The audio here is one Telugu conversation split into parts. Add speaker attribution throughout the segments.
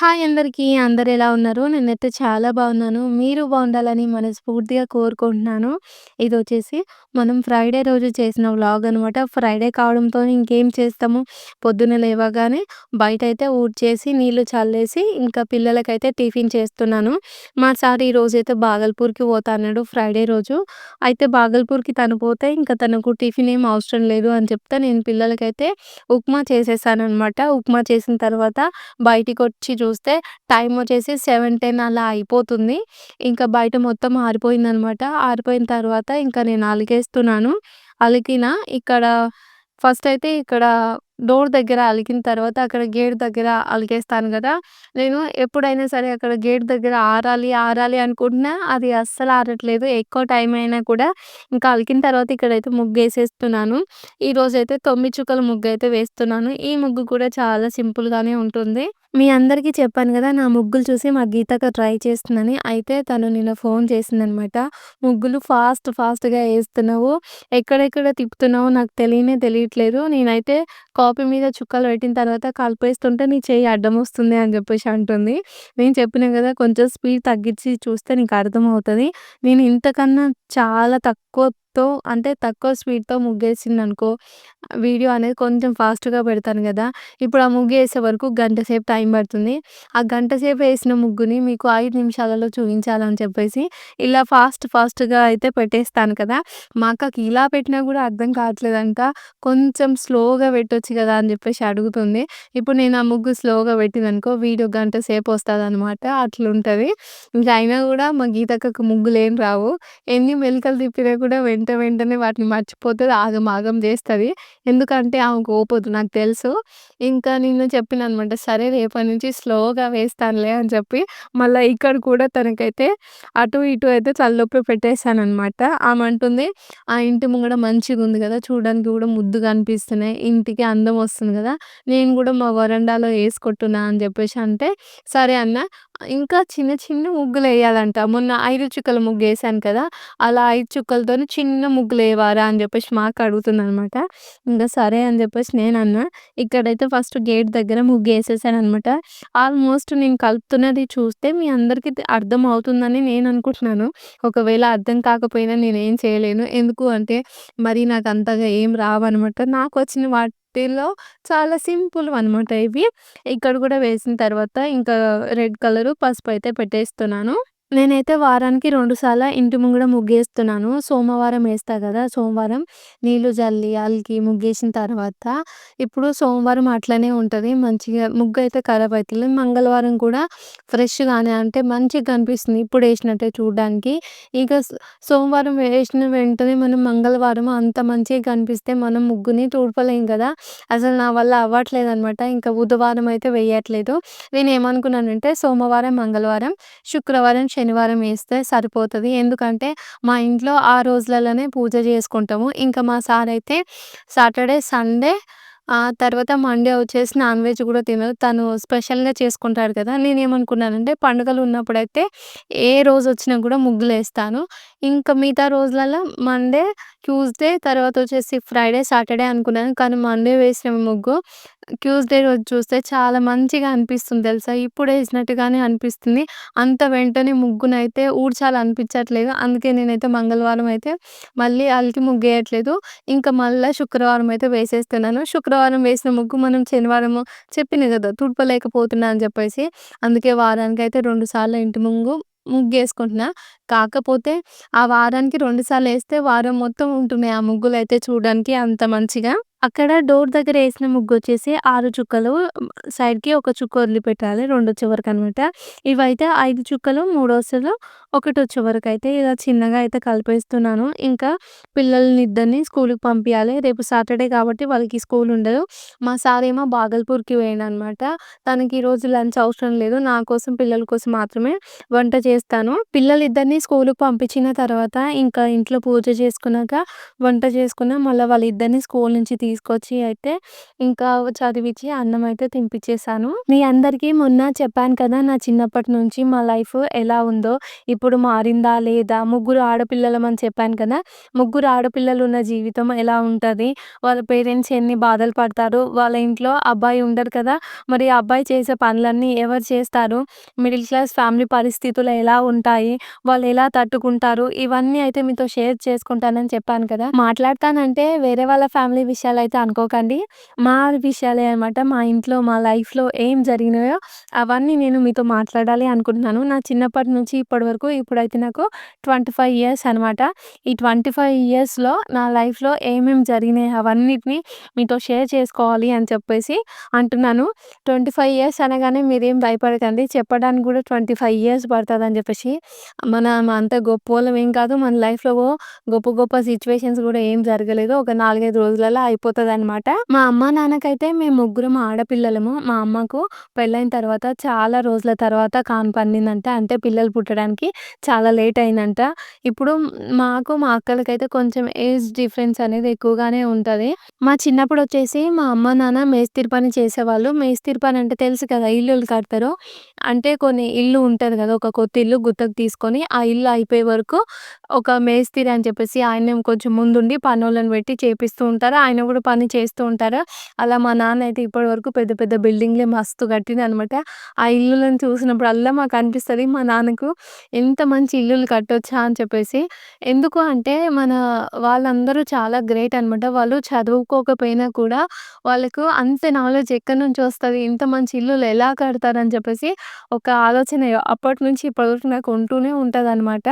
Speaker 1: హాయ్ అందరికీ. అందరెలా ఉన్నారు? నేనైతే చాలా బాగున్నాను. మీరు బాగుండాలని మనస్ఫూర్తిగా కోరుకుంటున్నాను. ఇదొచ్చేసి మనం ఫ్రైడే రోజు చేసిన వ్లాగ్ అనమాట. ఫ్రైడే కావడంతో ఇంకేం చేస్తాము, పొద్దున్నే లేవగానే బయటైతే ఊడ్చేసి, నీళ్లు చల్లేసి, ఇంకా పిల్లలకైతే టిఫిన్ చేస్తున్నాను. మా సార్ ఈరోజైతే బాగల్పూర్‌కి పోతా అన్నాడు ఫ్రైడే రోజు. అయితే బాగల్పూర్‌కి తను పోతే ఇంకా తనకు టిఫిన్ ఏం అవసరం లేదు అని చెప్తే, నేను పిల్లలకైతే ఉప్మా చేసేసాననమాట. ఉప్మా చేసిన తర్వాత బయటికొచ్చి చూస్తే టైమొచ్చేసి 7, 10 అలా అయిపోతుంది. ఇంకా బయట మొత్తం ఆరిపోయిందనమాట. ఆరిపోయిన తర్వాత ఇంకా నేను అలికేస్తున్నాను. అలికిన ఇక్కడ ఫస్టయితే ఇక్కడ డోర్ దగ్గర అలికిన తర్వాత అక్కడ గేట్ దగ్గర అలికేస్తాను గదా! నేను ఎప్పుడైనా సరే అక్కడ గేట్ దగ్గర ఆరాలి, ఆరాలి అనుకుంటున్నా అది అస్సలు ఆరట్లేదు. ఎక్కువ టైం అయినా కూడా ఇంకా అలికిన తర్వాత ఇక్కడైతే ముగ్గేసేస్తున్నాను. ఈరోజైతే 9 చుక్కల ముగ్గయితే వేస్తున్నాను. ఈ ముగ్గు కూడా చాలా సింపుల్‌గానే ఉంటుంది. మీ అందరికీ చెప్పాను గదా! నా ముగ్గులు చూసి మా గీతక్క ట్రై చేస్తుందని. అయితే తను నిన్న ఫోన్ చేసిందనమాట. "ముగ్గులు ఫాస్ట్‌గా ఏస్తున్నావు. ఎక్కడెక్కడ తిప్పుతున్నావో నాకు తెలియట్లేదు. నేనైతే కాపీ మీద చుక్కలు పెట్టిన తర్వాత కలిపేస్తుంటే నీ చెయ్యి అడ్డమొస్తుంది" అని జెప్పేసి అంటుంది. నేను చెప్పినా గదా! కొంచెం స్పీడ్ తగ్గించి చూస్తే నీకు అర్థమవుతది. నేను ఇంతకన్నా చాలా అంటే తక్కువ స్పీడ్‌తో ముగ్గేసిందనుకో, వీడియో అనేది కొంచెం ఫాస్ట్‌గా పెడతాను గదా! ఇప్పుడు ఆ ముగ్గేసే వరకు గంట సేపు టైం పడుతుంది. ఆ గంట సేపు ఏసిన ముగ్గుని మీకు 5 నిమిషాలలో చూయించాలని చెప్పేసి ఇలా ఫాస్ట్‌గా అయితే పెట్టేస్తాను కదా! మా అక్కకి ఇలా పెట్టినా గూడా అర్థం కావట్లేదంట. కొంచెం స్లోగా పెట్టొచ్చు గదా! అని జెప్పేసి అడుగుతుంది. ఇప్పుడు నేను ఆ ముగ్గు స్లోగా పెట్టిననుకో వీడియో గంట సేపు వస్తదనమాట. అట్లుంటది. ఇంక అయినా గూడా మా గీతక్కకి ముగ్గులేం రావు. ఎన్ని మెలికలు తిప్పినా కూడా వెంటనే వాటిని మర్చిపోతది. ఆగమాగం జేస్తది. ఎందుకంటే ఆమెకు ఓపొద్దు నాకు తెలుసు. ఇంకా నేను చెప్పిననమాట. సరే రేపటి నుంచి స్లోగా వేస్తానులే అని చెప్పి, మళ్ళా ఇక్కడ కూడా తనకైతే అటు ఇటు అయితే తలనొప్పి పెట్టేసాననమాట. ఆమె అంటుంది, "ఆ ఇంటి ముంగడ మంచిగుంది గదా! చూడడానికి గూడా ముద్దుగా అనిపిస్తున్నాయి. ఇంటికి అందం వస్తుంది గదా! నేను గూడా మా వరండాలో ఏసుకుంటున్నా" అని జెప్పేసి అంటే, సరే అన్నా. ఇంకా చిన్న ముగ్గులేయాలంట. మొన్న 5 చుక్కల ముగ్గేసాను కదా! అలా 5 చుక్కలతోని చిన్న ముగ్గులేయవారా అని జెప్పేసి మా అక్క అడుగుతుందనమాట. ఇంగ సరే అని జెప్పేసి నేనన్నా. ఇక్కడైతే ఫస్ట్ గేట్ దగ్గర ముగ్గేసేసాననమాట. ఆల్మోస్ట్ నేను కలుపుతున్నది చూస్తే మీ అందరికి అర్థమవుతుందని నేననుకుంటున్నాను. ఒకవేళ అర్థం కాకపోయినా నేనేం చేయలేను. ఎందుకు అంటే మరి నాకంతగా ఏం రావనమాట. నాకొచ్చిన వాటిల్లో చాలా సింపుల్‌వనమాట ఇవి. ఇక్కడ గూడా వేసిన తర్వాత ఇంకా రెడ్ కలరు, పసుపయితే పెట్టేస్తున్నాను. నేనైతే వారానికి 2 సార్ల ఇంటి ముంగడ ముగ్గేస్తున్నాను. సోమవారం ఏస్తా గదా! సోమవారం నీళ్లు జల్లి, అలికి, ముగ్గేసిన తర్వాత ఇప్పుడు సోమవారం అట్లనే ఉంటది. మంచిగా ముగ్గయితే ఖరాబ్ అయితలేదు. మంగళవారం కూడా ఫ్రెష్‌గానే అంటే మంచిగా కనిపిస్తుంది. ఇప్పుడేసినట్టే చూడ్డానికి. ఇక సోమవారం వేసిన వెంటనే మనం మంగళవారం అంత మంచిగా కనిపిస్తే మనం ముగ్గుని తుడపలేం గదా! అసలు నా వల్ల అవ్వట్లేదనమాట. ఇంకా బుధవారం అయితే వేయట్లేదు. నేనేమనుకున్నానంటే సోమవారం, మంగళవారం, శుక్రవారం, శనివారం ఏస్తే సరిపోతది. ఎందుకంటే మా ఇంట్లో ఆ రోజులలోనే పూజ చేసుకుంటాము. ఇంకా మా సారయితే సాటర్‌డే, సండే తర్వాత మండే వచ్చేసి నాన్ వెజ్ గూడా తినరు. తను స్పెషల్‌గా చేసుకుంటాడు కదా! నేనేమనుకున్నానంటే పండుగలున్నప్పుడైతే ఏ రోజొచ్చినా గూడా ముగ్గులేస్తాను. ఇంకా మిగతా రోజులలో మండే, ట్యూస్‌డే తర్వాతొచ్చేసి ఫ్రైడే, సాటర్‌డే అనుకున్నాను. కానీ మండే వేసిన ముగ్గు ట్యూస్‌డే రోజు చూస్తే చాలా మంచిగా అనిపిస్తుంది తెలుసా! ఇప్పుడేసినట్టుగానే అనిపిస్తుంది. అంత వెంటనే ముగ్గునైతే ఊడ్చాలనిపించట్లేదు. అందుకే నేనైతే మంగళవారం అయితే మళ్ళీ అలికి ముగ్గేయట్లేదు. ఇంకా మళ్ళా శుక్రవారం అయితే వేసేస్తున్నాను. శుక్రవారం వేసిన ముగ్గు మనం శనివారము చెప్పిన గదా! తుడపలేకపోతున్నా అని జెప్పేసి. అందుకే వారానికైతే 2 సార్లు ఇంటి ముగ్గేసుకుంటున్నా. కాకపోతే ఆ వారానికి 2 సార్లేస్తే వారం మొత్తం ఉంటున్నాయి ఆ ముగ్గులైతే చూడడానికి అంత మంచిగా. అక్కడ డోర్ దగ్గర ఏసిన ముగ్గొచ్చేసి 6 చుక్కలు, సైడ్‌కి ఒక చుక్క వదిలిపెట్టాలి. 2 వచ్చే వరకనమాట. ఇవైతే 5 చుక్కలు, 3 వరుసలు, ఒకటొచ్చే వరకైతే ఇలా చిన్నగా అయితే కలిపేస్తున్నాను. ఇంకా పిల్లల్నిద్దరిని స్కూలుకి పంపియాలి. రేపు సాటర్‌డే కాబట్టి వాళ్ళకి స్కూలుండదు. మా సారేమో బాగల్పూర్‌కి పోయిండనమాట. తనకి ఈరోజు లంచ్ అవసరం లేదు. నా కోసం, పిల్లల కోసం మాత్రమే వంట చేస్తాను. పిల్లలిద్దరిని స్కూలుకి పంపించిన తర్వాత ఇంకా ఇంట్లో పూజ చేసుకున్నాక వంట చేసుకున్నా, మళ్ళా వాళ్ళిద్దరిని స్కూలు నుంచి తీసుకొచ్చి అయితే ఇంకా చదివిచ్చి అన్నం అయితే తినిపిచ్చేసాను. మీ అందరికీ మొన్న చెప్పాను కదా! నా చిన్నప్పటి నుంచి మా లైఫ్ ఎలా ఉందో, ఇప్పుడు మారిందా లేదా? ముగ్గురు ఆడపిల్లలమని చెప్పాను కదా! ముగ్గురు ఆడపిల్లలున్న జీవితం ఎలా ఉంటది? వాళ్ళ పేరెంట్స్ ఎన్ని బాధలు పడతారు? వాళ్ళ ఇంట్లో అబ్బాయి ఉండరు కదా! మరి ఆ అబ్బాయి చేసే పనులన్నీ ఎవరు చేస్తారు? మిడిల్ క్లాస్ ఫ్యామిలీ పరిస్థితులు ఎలా ఉంటాయి? వాళ్ళు ఎలా తట్టుకుంటారు? ఇవన్నీ అయితే మీతో షేర్ చేసుకుంటానని చెప్పాను కదా! మాట్లాడతానంటే వేరే వాళ్ళ ఫ్యామిలీ విషయాలైతే అనుకోకండి. మా విషయాలే అనమాట. మా ఇంట్లో, మా లైఫ్‌లో ఏం జరిగినాయో అవన్నీ నేను మీతో మాట్లాడాలి అనుకుంటున్నాను. నా చిన్నప్పటి నుంచి ఇప్పటి వరకు ఇప్పుడైతే నాకు 25 ఇయర్స్ అనమాట. ఈ 25 ఇయర్స్‌లో నా లైఫ్‌లో ఏమేమి జరిగినాయి అవన్నిటిని మీతో షేర్ చేసుకోవాలి అని చెప్పేసి అంటున్నాను. 25 ఇయర్స్ అనగానే మీరేం భయపడకండి. చెప్పడానికి కూడా 25 ఇయర్స్ పడతదని చెప్పేసి. మనం అంత గొప్పోళ్ళం ఏం కాదు. మన లైఫ్‌లో గొప్ప గొప్ప సిట్యుయేషన్స్ గూడా ఏం జరగలేదు. ఒక 4, 5 రోజులలో అయిపోతదనమాట. మా అమ్మ, నాన్నకైతే మేము ముగ్గురం ఆడపిల్లలము. మా అమ్మకు పెళ్ళైన తర్వాత చాలా రోజుల తర్వాత కాన్పు పండిందంట. అంటే పిల్లలు పుట్టడానికి చాలా లేట్ అయిందంట. ఇప్పుడు మాకు, మా అక్కలకైతే కొంచెం ఏజ్ డిఫరెన్స్ అనేది ఎక్కువగానే ఉంటది. మా చిన్నప్పుడొచ్చేసి మా అమ్మ, నాన్న మేస్త్రి పని చేసేవాళ్ళు. మేస్త్రి పని అంటే తెలుసు కదా! ఇల్లులు కడతారు. అంటే కొన్ని ఇల్లు ఉంటది గదా! ఒక కొత్త ఇల్లు గుత్తకు తీసుకొని, ఆ ఇల్లు అయిపోయే వరకు ఒక మేస్త్రి అని చెప్పేసి ఆయనే కొంచెం ముందుండి పనోళ్ళని పెట్టి చేపిస్తూ ఉంటారు. ఆయన గూడా పని చేస్తూ ఉంటారు. అలా మా నాన్న అయితే ఇప్పటి వరకు పెద్ద పెద్ద బిల్డింగ్‌లే మస్తు కట్టిండనమాట. ఆ ఇల్లులను చూసినప్పుడల్లా మాకనిపిస్తది మా నాన్నకు ఎంత మంచి ఇల్లులు కట్టొచ్చా అని చెప్పేసి. ఎందుకు అంటే వాళ్ళందరూ చాలా గ్రేట్ అనమాట. వాళ్ళు చదువుకోకపోయినా కూడా వాళ్ళకు అంత నాలెడ్జ్ ఎక్కడి నుంచొస్తది? ఇంత మంచి ఇల్లులు ఎలా కడతారని చెప్పేసి ఒక ఆలోచన అప్పటి నుంచి ఇప్పటి వరకు నాకు ఉంటూనే ఉంటదనమాట.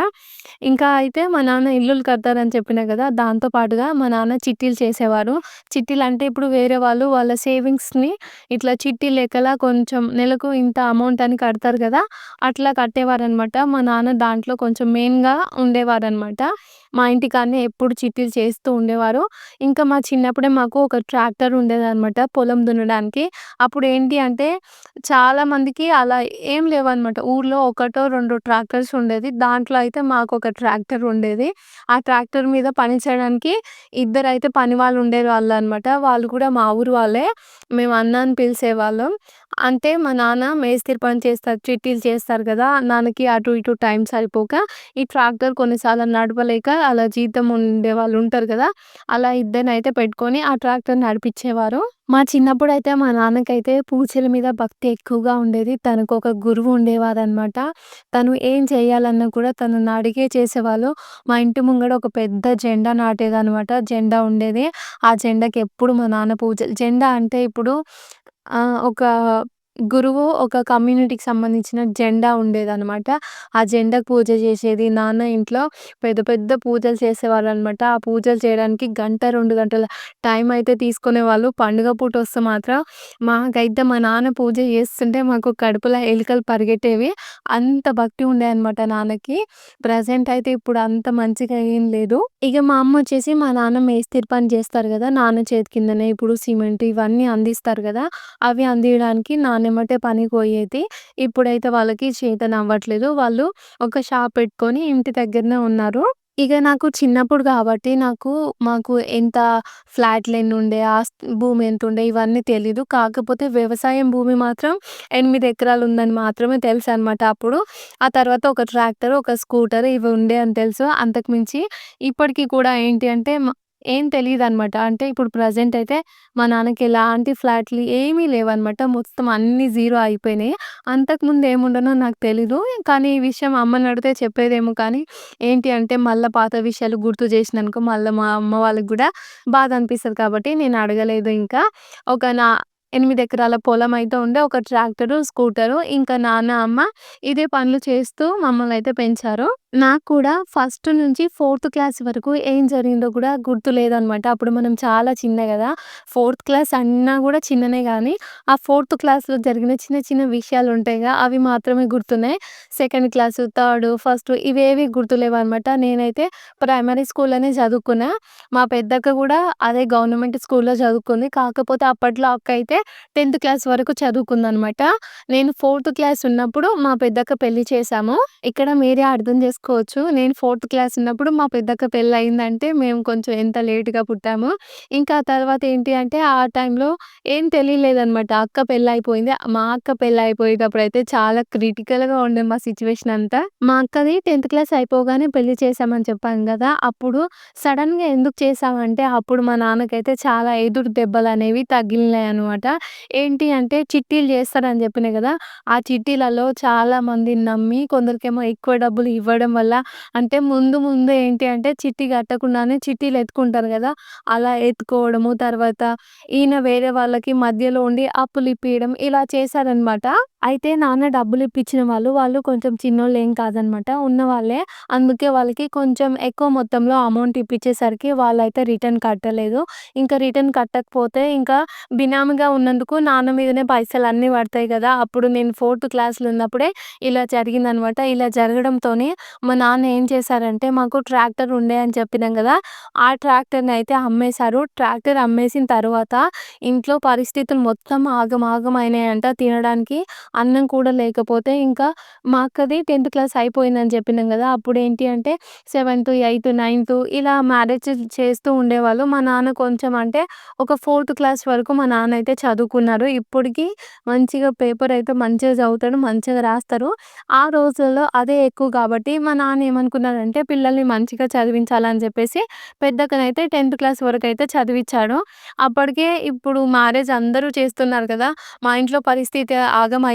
Speaker 1: ఇంకా అయితే మా నాన్న ఇల్లులు కడతారని చెప్పినా గదా! దాంతో పాటుగా మా నాన్న చిట్టీలు చేసేవారు. చిట్టీలంటే ఇప్పుడు వేరే వాళ్ళు వాళ్ళ సేవింగ్స్‌ని ఇట్లా చిట్టి లెక్కలా కొంచెం నెలకు ఇంత అమౌంట్ అని కడతారు గదా! అట్లా కట్టేవారనమాట. మా నాన్న దాంట్లో కొంచెం మెయిన్‌గా ఉండేవారనమాట. మా ఇంటికాడనే ఎప్పుడు చిట్టీలు చేస్తూ ఉండేవారు. ఇంకా మా చిన్నప్పుడే మాకు ఒక ట్రాక్టర్ ఉండేదనమాట పొలం దున్నడానికి. అప్పుడేంటి అంటే చాలా మందికి అలా ఏం లేవనమాట. ఊర్లో ఒకటో, రెండో ట్రాక్టర్స్ ఉండేది. దాంట్లో అయితే మాకొక ట్రాక్టర్ ఉండేది. ఆ ట్రాక్టర్ మీద పని చేయడానికి ఇద్దరైతే పనివాళ్ళు ఉండేవాళ్ళనమాట. వాళ్ళు కూడా మా ఊరు వాళ్ళే. మేము అన్న అని పిలిసేవాళ్ళం. అంటే మా నాన్న మేస్త్రి పని చేస్తారు. చిట్టీలు చేస్తారు గదా! నాన్నకి అటు ఇటు టైం సరిపోక ఈ ట్రాక్టర్ కొన్నిసార్లు నడపలేక అలా జీతం ఉండేవాళ్ళు ఉంటారు గదా! అలా ఇద్దరినైతే పెట్టుకొని ఆ ట్రాక్టర్ నడిపిచ్చేవారు. మా చిన్నప్పుడైతే మా నాన్నకైతే పూజల మీద భక్తి ఎక్కువగా ఉండేది. తనకొక గురువు ఉండేవారనమాట. తను ఏం చేయాలన్నా కూడా తనని అడిగే చేసేవాళ్ళు. మా ఇంటి ముంగడ ఒక పెద్ద జెండా నాటేదనమాట. జెండా ఉండేది. ఆ జెండాకి ఎప్పుడు మా నాన్న పూజలు జెండా అంటే ఇప్పుడు ఒక గురువు ఒక కమ్యూనిటీకి సంబంధించిన జెండా ఉండేదనమాట. ఆ జెండాకు పూజ చేసేది. నాన్న ఇంట్లో పెద్ద పెద్ద పూజలు చేసేవాళ్ళనమాట. ఆ పూజలు చేయడానికి గంట, 2 గంటల టైం అయితే తీసుకునేవాళ్ళు. పండుగ పూట వస్తే మాత్రం మాకైతే మా నాన్న పూజ చేస్తుంటే మాకు కడుపులో ఎలుకలు పరిగెట్టేవి. అంత భక్తి ఉండే అనమాట నాన్నకి. ప్రెజెంట్ అయితే ఇప్పుడు అంత మంచిగా ఏం లేదు. ఇగ మా అమ్మొచ్చేసి మా నాన్న మేస్త్రి పని చేస్తారు గదా! నాన్న చేతి కిందనే ఇప్పుడు సిమెంట్ ఇవన్నీ అందిస్తారు గదా! అవి అందియడానికి నాన్నెమ్మటే పనికి పోయేది. ఇప్పుడైతే వాళ్ళకి చేతనవ్వట్లేదు. వాళ్ళు ఒక షాప్ పెట్టుకొని ఇంటి దగ్గరనే ఉన్నారు. ఇగ నాకు చిన్నప్పుడు గాబట్టి మాకు ఎంత ఫ్లాట్‌లెన్నుండే, భూమి ఎంతుండే ఇవన్నీ తెలీదు. కాకపోతే వ్యవసాయం భూమి మాత్రం 8 ఎకరాలు ఉందని మాత్రమే తెలుసనమాట అప్పుడు. ఆ తర్వాత ఒక ట్రాక్టర్, ఒక స్కూటర్ ఇవి ఉండే అని తెలుసు. అంతకు మించి ఇప్పటికి కూడా ఏంటి అంటే ఏం తెలీదనమాట. అంటే ఇప్పుడు ప్రెజెంట్ అయితే మా నాన్నకి ఎలాంటి ఫ్లాట్‌లు ఏమీ లేవనమాట. మొత్తం అన్నీ జీరో అయిపోయినాయి. అంతకుముందు ఏముండనో నాకు తెలీదు. కానీ ఈ విషయం అమ్మనడిగితే చెప్పేదేమో కానీ ఏంటి అంటే మళ్ళా పాత విషయాలు గుర్తు చేసిననుకో మళ్ళా మా అమ్మ వాళ్ళకి గూడా బాధ అనిపిస్తది కాబట్టి నేను అడగలేదు ఇంకా. ఒక 8 ఎకరాల పొలం అయితే ఉండే. ఒక ట్రాక్టరు, స్కూటరు ఇంకా నాన్న, అమ్మ ఇదే పనులు చేస్తూ మమ్మల్నయితే పెంచారు. నాకు కూడా ఫస్ట్ నుంచి ఫోర్త్ క్లాస్ వరకు ఏం జరిగిందో కూడా గుర్తు లేదనమాట. అప్పుడు మనం చాలా చిన్న గదా! ఫోర్త్ క్లాస్ అన్నా గూడా చిన్ననే గానీ, ఆ ఫోర్త్ క్లాస్‌లో జరిగిన చిన్న చిన్న విషయాలుంటాయిగా అవి మాత్రమే గుర్తున్నాయి. సెకండ్ క్లాసు, థర్డు, ఫస్టు ఇవేవి గుర్తులేవనమాట. నేనైతే ప్రైమరీ స్కూల్‌లోనే చదువుకున్నా. మా పెద్దక్క గూడా అదే గవర్నమెంట్ స్కూల్‌లో చదువుకుంది. కాకపోతే అప్పట్లో అక్క అయితే 10థ్ క్లాస్ వరకు చదువుకుందనమాట. నేను ఫోర్త్ క్లాస్ ఉన్నప్పుడు మా పెద్దక్క పెళ్లి చేశాము. ఇక్కడ మీరే అర్థం చేసుకోవచ్చు. నేను ఫోర్త్ క్లాస్ ఉన్నప్పుడు మా పెద్దక్క పెళ్లయిందంటే మేము కొంచెం ఎంత లేట్‌గా పుట్టామో. ఇంకా ఆ తర్వాత ఏంటి అంటే ఆ టైంలో ఏం తెలియలేదనమాట. అక్క పెళ్లయిపోయింది. మా అక్క పెళ్లయిపోయేటప్పుడైతే చాలా క్రిటికల్‌గా ఉండే మా సిట్యుయేషన్ అంతా. మా అక్కది 10థ్ క్లాస్ అయిపోగానే పెళ్లి చేశామని చెప్పాను గదా! అప్పుడు సడెన్‌గా ఎందుకు చేశామంటే అప్పుడు మా నాన్నకైతే చాలా ఎదురు దెబ్బలనేవి తగిలినాయనమాట. ఏంటి అంటే చిట్టీలు చేస్తారని చెప్పినా గదా! ఆ చిట్టీలలో చాలా మందిని నమ్మి కొందరికేమో ఎక్కువ డబ్బులు ఇవ్వడం వల్ల అంటే ముందు ముందు ఏంటి అంటే చిట్టి కట్టకుండానే చిట్టీలు ఎత్తుకుంటారు గదా! అలా ఎత్తుకోవడము, తర్వాత ఈయన వేరే వాళ్ళకి మధ్యలో ఉండి అప్పులిప్పియడం ఇలా చేశారనమాట. అయితే నాన్న డబ్బులిప్పించిన వాళ్ళు కొంచెం చిన్నోళ్ళేం కాదనమాట. ఉన్నవాళ్ళే. అందుకే వాళ్ళకి కొంచెం ఎక్కువ మొత్తంలో అమౌంట్ ఇప్పించేసరికి వాళ్ళైతే రిటర్న్ కట్టలేదు. ఇంకా రిటర్న్ కట్టకపోతే ఇంకా బినామీగా ఉన్నందుకు నాన్న మీదనే పైసలన్నీ పడతాయి గదా! అప్పుడు నేను ఫోర్త్ క్లాస్‌లో ఉన్నప్పుడే ఇలా జరిగిందనమాట. ఇలా జరగడంతోనే మా నాన్న ఏం చేశారంటే మాకు ట్రాక్టర్ ఉండే అని చెప్పినాం గదా! ఆ ట్రాక్టర్‌ని అయితే అమ్మేశారు. ట్రాక్టర్ అమ్మేసిన తర్వాత ఇంట్లో పరిస్థితులు మొత్తం ఆగమాగం అయినాయంట. తినడానికి అన్నం కూడా లేకపోతే ఇంకా మా అక్కది 10థ్ క్లాస్ అయిపోయిందని చెప్పినాం గదా! అప్పుడేంటి అంటే 7థ్, 8థ్, 9థ్ ఇలా మ్యారేజ్ చేస్తూ ఉండేవాళ్ళు. మా నాన్న కొంచెం అంటే ఒక ఫోర్త్ క్లాస్ వరకు మా నాన్న అయితే చదువుకున్నారు. ఇప్పటికి మంచిగా పేపర్ అయితే మంచిగా చదువుతాడు. మంచిగా రాస్తారు. ఆ రోజుల్లో అదే ఎక్కువ కాబట్టి మా నాన్న ఏమనుకున్నారంటే పిల్లల్ని మంచిగా చదివించాలని చెప్పేసి పెద్దక్కనైతే 10థ్ క్లాస్ వరకైతే చదివిచ్చాడు. అప్పటికే ఇప్పుడు మ్యారేజ్ అందరూ చేస్తున్నారు కదా! మా ఇంట్లో పరిస్థితి ఆగమయ్యేసరికి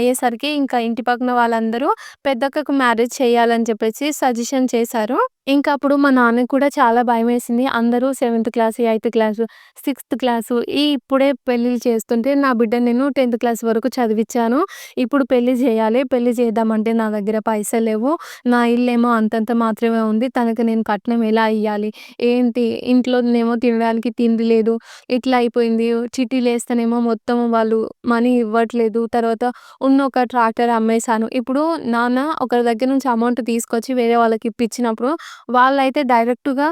Speaker 1: ఇంకా ఇంటి పక్కన వాళ్ళందరూ పెద్దక్కకు మ్యారేజ్ చేయాలని చెప్పేసి సజెషన్ చేశారు. ఇంకా అప్పుడు మా నాన్నకి కూడా చాలా భయమేసింది. అందరూ 7థ్ క్లాస్, 8థ్ క్లాసు, 6థ్ క్లాసు ఇప్పుడే పెళ్ళిళ్ళు చేస్తుంటే నా బిడ్డని నేను 10థ్ క్లాస్ వరకు చదివిచ్చాను. ఇప్పుడు పెళ్లి చేయాలి. పెళ్లి చేద్దామంటే నా దగ్గర పైసలు లేవు. నా ఇల్లేమో అంతంత మాత్రమే ఉంది. తనకి నేను కట్నం ఎలా ఇయ్యాలి? ఏంటి? ఇంట్లోనేమో తినడానికి తిండి లేదు. ఇట్లా అయిపోయింది. చిట్టీలేస్తేనేమో మొత్తం వాళ్ళు మనీ ఇవ్వట్లేదు. తర్వాత ఉన్న ఒక ట్రాక్టర్ అమ్మేశాను. ఇప్పుడు నాన్న ఒకరి దగ్గర నుంచి అమౌంట్ తీసుకొచ్చి వేరే వాళ్ళకి ఇప్పించినప్పుడు వాళ్ళైతే డైరెక్ట్‌గా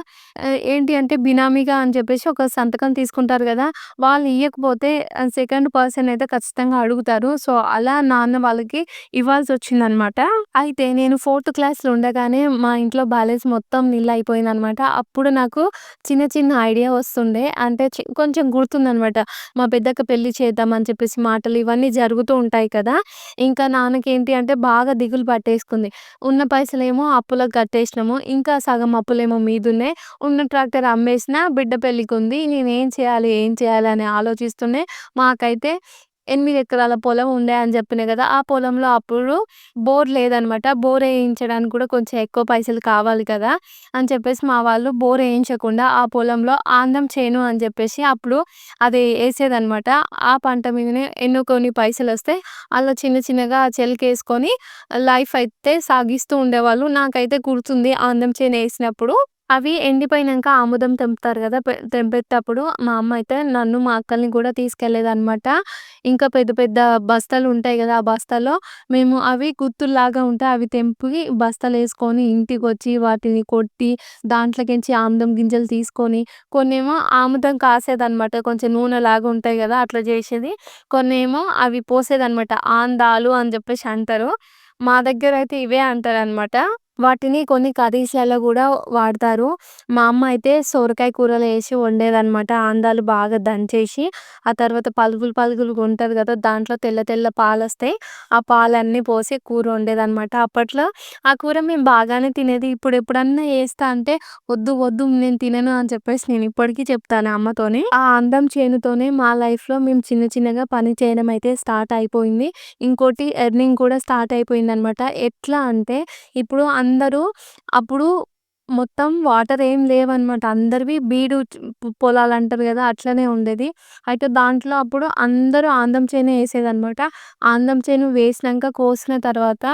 Speaker 1: ఏంటి అంటే బినామీగా అని చెప్పేసి ఒక సంతకం తీసుకుంటారు గదా! వాళ్ళు ఇయ్యకపోతే సెకండ్ పర్సన్ అయితే ఖచ్చితంగా అడుగుతారు. సో, అలా నాన్న వాళ్ళకి ఇవ్వాల్సొచ్చిందనమాట. అయితే నేను ఫోర్త్ క్లాస్‌లో ఉండగానే మా ఇంట్లో బ్యాలెన్స్ మొత్తం నిల్ అయిపోయిందనమాట. అప్పుడు నాకు చిన్న చిన్న ఐడియా వస్తుండే. అంటే కొంచెం గుర్తుందనమాట. మా పెద్దక్క పెళ్లి చేద్దాం అని చెప్పేసి మాటలు ఇవన్నీ జరుగుతూ ఉంటాయి కదా! ఇంకా నాన్నకేంటి అంటే బాగా దిగులు పట్టేసుకుంది. ఉన్న పైసలేమో అప్పులకు కట్టేసినాము. ఇంకా సగం అప్పులేమో మీదున్నాయి. ఉన్న ట్రాక్టర్ అమ్మేసినా బిడ్డ పెళ్ళికుంది. నేనేం చేయాలి? ఏం చేయాలి? అని ఆలోచిస్తూనే మాకైతే 8 ఎకరాల పొలం ఉండే అని చెప్పినా గదా! ఆ పొలంలో అప్పుడు బోర్ లేదనమాట. బోర్ ఏయించడానికి కూడా కొంచెం ఎక్కువ పైసలు కావాలి కదా! అని చెప్పేసి మా వాళ్ళు బోర్ ఏయించకుండా ఆ పొలంలో ఆందం చేను అని చెప్పేసి అప్పుడు అది ఏసేదనమాట. ఆ పంట మీదనే ఎన్నో కొన్ని పైసలొస్తాయి. అలా చిన్న చిన్నగా చెలకేసుకొని లైఫ్ అయితే సాగిస్తూ ఉండేవాళ్ళు. నాకైతే గుర్తుంది ఆందం చేనేసినప్పుడు అవి ఎండిపోయినంక ఆముదం తెంపుతారు గదా! తెంపేటప్పుడు మా అమ్మ అయితే నన్ను, మా అక్కల్ని కూడా తీసుకెళ్ళేదనమాట. ఇంకా పెద్ద పెద్ద బస్తాలుంటాయి గదా! ఆ బస్తాలో మేము అవి గుత్తుల్లాగా ఉంటాయి. అవి తెంపి బస్తాలేసుకొని ఇంటికొచ్చి వాటిని కొట్టి దాంట్లోకించి ఆముదం గింజలు తీసుకొని కొన్నేమో ఆముదం కాసేదనమాట. కొంచెం నూనెలాగా ఉంటాయి గదా! అట్లా జేసేది. కొన్నేమో అవి పోసేదనమాట. ఆందాలు అని జెప్పేసి అంటారు. మా దగ్గరైతే ఇవే అంటారనమాట. వాటిని కొన్ని కర్రీస్‌లలో గూడా వాడతారు. మా అమ్మ అయితే సొరకాయ కూరలో ఏసి వండేదనమాట. ఆందాలు బాగా దంచేసి, ఆ తర్వాత పలుకులు పలుకులుగా ఉంటది గదా! దాంట్లో తెల్ల తెల్ల పాలొస్తాయి. ఆ పాలన్నీ పోసి కూర వండేదనమాట. అప్పట్లో ఆ కూర మేము బాగానే తినేది. ఇప్పుడెప్పుడన్నా ఏస్తా అంటే, "వద్దు వద్దు నేను తినను" అని చెప్పేసి నేను ఇప్పటికి చెప్తాను అమ్మతోని. ఆ అందం చేనుతోనే మా లైఫ్‌లో మేము చిన్న చిన్నగా పని చేయడం అయితే స్టార్ట్ అయిపోయింది. ఇంకోటి ఎర్నింగ్ కూడా స్టార్ట్ అయిపోయిందనమాట. ఎట్లా అంటే ఇప్పుడు అందరూ అప్పుడు మొత్తం వాటర్ ఏం లేవనమాట. అందరివి బీడు పొలాలంటారు గదా! అట్లనే ఉండేది. అయితే దాంట్లో అప్పుడు అందరూ ఆందం చేనే ఏసేదనమాట. ఆందం చేను వేసినంక కోసిన తర్వాత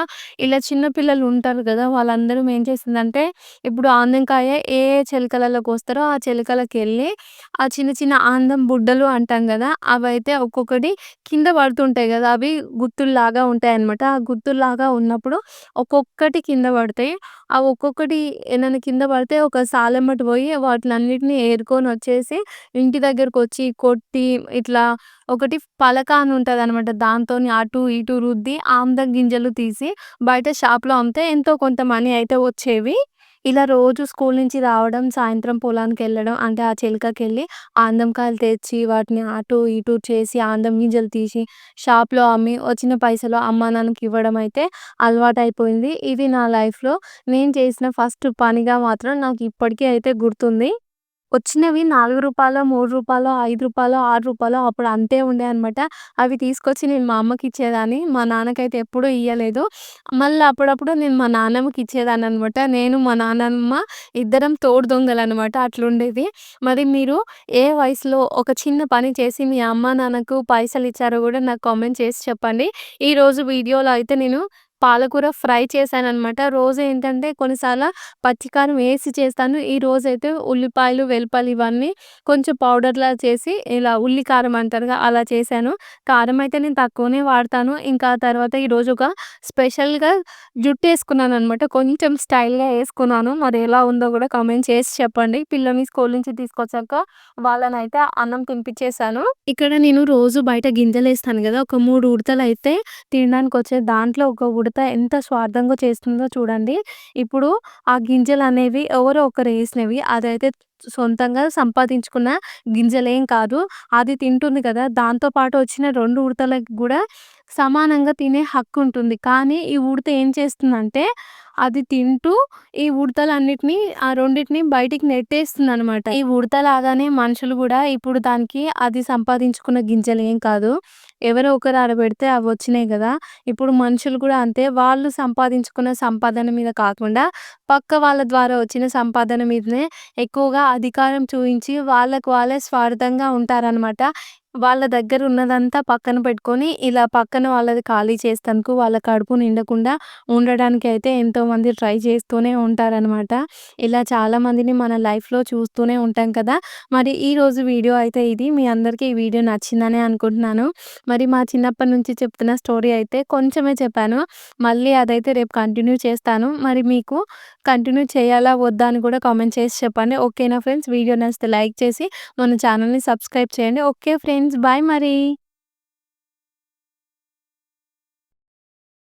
Speaker 1: ఇలా చిన్న పిల్లలు ఉంటారు గదా! వాళ్ళందరూ ఏం చేసిందంటే ఇప్పుడు ఆందంకాయ ఏ ఏ చెలకలలో కోస్తారో ఆ చెలకలకెళ్ళి ఆ చిన్న చిన్న ఆందం బుడ్డలు అంటాం గదా! అవైతే ఒక్కొక్కటి కింద పడుతుంటాయి గదా! అవి గుత్తుల్లాగా ఉంటాయన్నమాట. ఆ గుత్తుల్లాగా ఉన్నప్పుడు ఒక్కొక్కటి కింద పడతాయి. ఆ ఒక్కొక్కటి నన్ను కింద పడితే ఒక సాలెమ్మట పోయి వాటిలన్నిటిని ఏరుకొనొచ్చేసి ఇంటి దగ్గరకొచ్చి కొట్టి ఇట్లా ఒకటి పలక అని ఉంటదనమాట. దాంతోని అటు ఇటు రుద్ది ఆముదం గింజలు తీసి బయట షాప్‌లో అమ్మితే ఎంతో కొంత మనీ అయితే వచ్చేవి. ఇలా రోజు స్కూల్ నుంచి రావడం, సాయంత్రం పొలానికెళ్ళడం అంటే ఆ చెలకకెళ్ళి ఆందం కాయలు తెచ్చి వాటిని అటు ఇటు చేసి ఆందం గింజలు తీసి షాప్‌లో అమ్మి వచ్చిన పైసలు అమ్మా, నాన్నకి ఇవ్వడం అయితే అలవాటయిపోయింది. ఇది నా లైఫ్‌లో నేను చేసిన ఫస్ట్ పనిగా మాత్రం నాకు ఇప్పటికి అయితే గుర్తుంది. వచ్చినవి రూ. 4, రూ. 3, రూ. 5, రూ. 6 అప్పుడు అంతే ఉండేయనమాట. అవి తీసుకొచ్చి నేను మా అమ్మకిచ్చేదాన్ని. మా నాన్నకైతే ఎప్పుడూ ఇయ్యలేదు. మళ్ళీ అప్పుడప్పుడు నేను మా నాన్నమ్మకిచ్చేదాన్ననమాట. నేను, మా నాన్నమ్మ ఇద్దరం తోడు దొంగలనమాట. అట్లుండేది. మరి మీరు ఏ వయసులో ఒక చిన్న పని చేసి మీ అమ్మా, నాన్నకు పైసలిచ్చారో గూడా నాకు కామెంట్ చేసి చెప్పండి. ఈరోజు వీడియోలో అయితే నేను పాలకూర ఫ్రై చేశాననమాట. రోజేంటంటే కొన్నిసార్లు పచ్చికారం ఏసి చేస్తాను. ఈ రోజైతే ఉల్లిపాయలు, వెల్లుల్లిపాయలు ఇవన్నీ కొంచెం పౌడర్‌లా చేసి ఇలా ఉల్లి కారం అంటారుగా అలా చేశాను. కారం అయితే నేను తక్కువనే వాడతాను. ఇంకా తర్వాత ఈరోజు ఒక స్పెషల్‌గా జుట్టేసుకున్నాననమాట. కొంచెం స్టైల్‌గా యేసుకున్నాను. మరి ఎలా ఉందో గూడా కామెంట్ చేసి చెప్పండి. పిల్లల్ని స్కూల్ నుంచి తీసుకొచ్చాక వాళ్ళనైతే అన్నం తినిపిచ్చేసాను. ఇక్కడ నేను రోజు బయట గింజలేస్తాను గదా! ఒక 3 ఉడతలైతే తినడానికొచ్చాయి. దాంట్లో ఒక ఉడత ఎంత స్వార్థంగా చేస్తుందో చూడండి. ఇప్పుడు ఆ గింజలనేవి ఎవరో ఒకరేసినవి. అదైతే సొంతంగా సంపాదించుకున్న గింజలేం కాదు. అది తింటుంది కదా! దాంతో పాటు వచ్చిన 2 ఉడతలకి గూడా సమానంగా తినే హక్కుంటుంది. కానీ ఈ ఉడత ఏం చేస్తుందంటే అది తింటూ ఈ ఉడతలన్నిటిని ఆ రెండిటిని బయటికి నెట్టేస్తుందనమాట. ఈ ఉడత లాగానే మనుషులు గూడా ఇప్పుడు దానికి అది సంపాదించుకున్న గింజలేం కాదు. ఎవరో ఒకరు ఆడబెడితే అవొచ్చినాయి గదా! ఇప్పుడు మనుషులు గూడా అంతే. వాళ్ళు సంపాదించుకున్న సంపాదన మీద కాకుండా పక్క వాళ్ళ ద్వారా వచ్చిన సంపాదన మీదనే ఎక్కువగా అధికారం చూయించి వాళ్ళకి వాళ్ళే స్వార్థంగా ఉంటారనమాట. వాళ్ళ దగ్గర ఉన్నదంతా పక్కన పెట్టుకొని, ఇలా పక్కన వాళ్ళది ఖాళీ చేస్తనుకు వాళ్ళ కడుపు నిండకుండా ఉండడానికి అయితే ఎంతోమంది ట్రై చేస్తూనే ఉంటారనమాట. ఇలా చాలామందిని మన లైఫ్‌లో చూస్తూనే ఉంటాం కదా! మరి ఈరోజు వీడియో అయితే ఇది. మీ అందరికీ ఈ వీడియో నచ్చిందనే అనుకుంటున్నాను. మరి మా చిన్నప్పటి నుంచి చెప్తున్న స్టోరీ అయితే కొంచెమే చెప్పాను. మళ్ళీ అదైతే రేపు కంటిన్యూ చేస్తాను. మరి మీకు కంటిన్యూ చేయాలా? వద్దా? అని కూడా కామెంట్ చేసి చెప్పండి. ఓకేనా ఫ్రెండ్స్? వీడియో నచ్చితే లైక్ చేసి మన ఛానల్‌ని సబ్స్క్రైబ్ చేయండి. Okay friends. బాయ్ మరి.